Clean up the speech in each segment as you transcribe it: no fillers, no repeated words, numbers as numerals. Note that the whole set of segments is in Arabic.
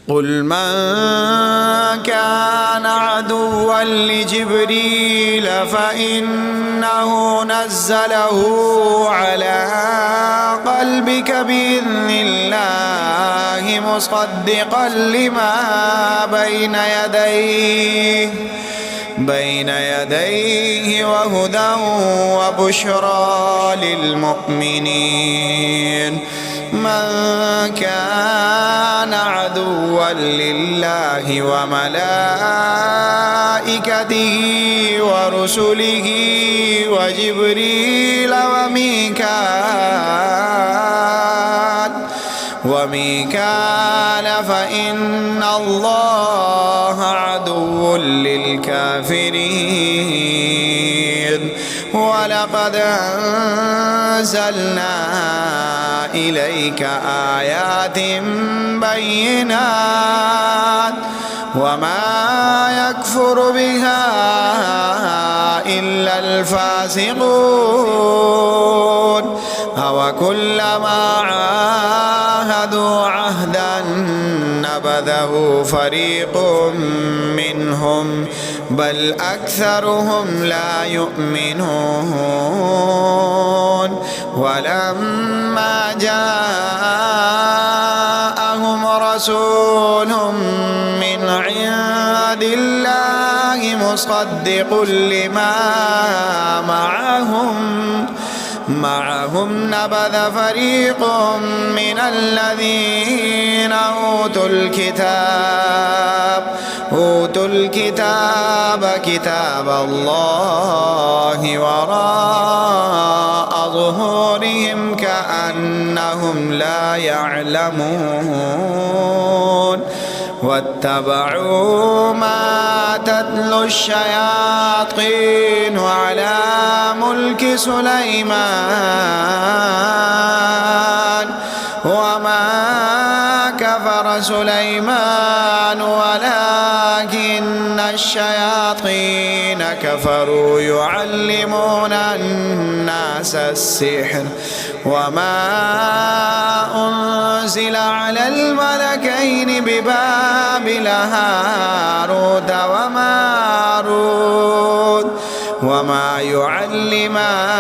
قل من كان عدوا لجبريل فإنه نزله على قلبك بإذن الله مصدقا لما بين يديه وهدى وبشرى للمؤمنين. من كان عدوا لله وملائكته ورسله وجبريل وميكال فإن الله عدو للكافرين. ولقد أنزلنا إليك آيات بينات وما يكفر بها إلا الفاسقون. أوكلما عاهدوا عهدا نبذه فريق منهم بل أكثرهم لا يؤمنون. ولما جاءهم رسول من عند الله مصدق لما معهم نبذ فريق من الذين أوتوا الكتاب كتاب الله وراء ظهورهم كأنهم لا يعلمون. واتبعوا ما تتلو الشياطين على ملك سليمان وما كفر سليمان ولكن الشياطين كفروا يعلمون الناس السحر وما أنزل على الملكين ببابل هاروت وماروت وما يعلمان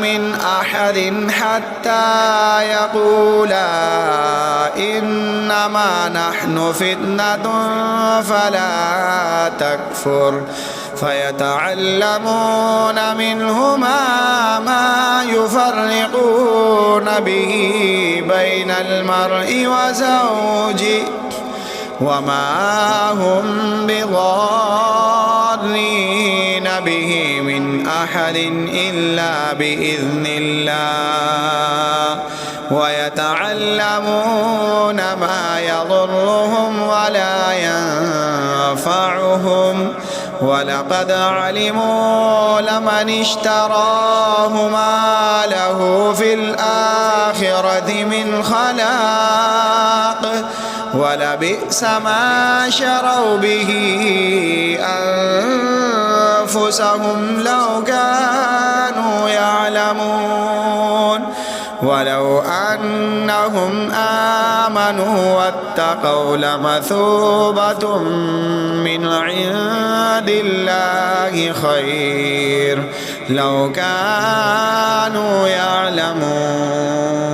من أحد حتى يقولا إنما نحن فتنة فلا تكفر فيتعلمون منهما ما يفرقون به بين المرء وزوجه وما هم بضارين به من أحد إلا بإذن الله ويتعلمون ما يضرهم ولا ينفعهم ولقد علموا لمن اشتراه ما له في الآخرة من خلاق ولبئس ما شروا به أنفسهم لو كانوا يعلمون. ولو أنهم آمنوا واتقوا لمثوبة من عند الله خير لو كانوا يعلمون.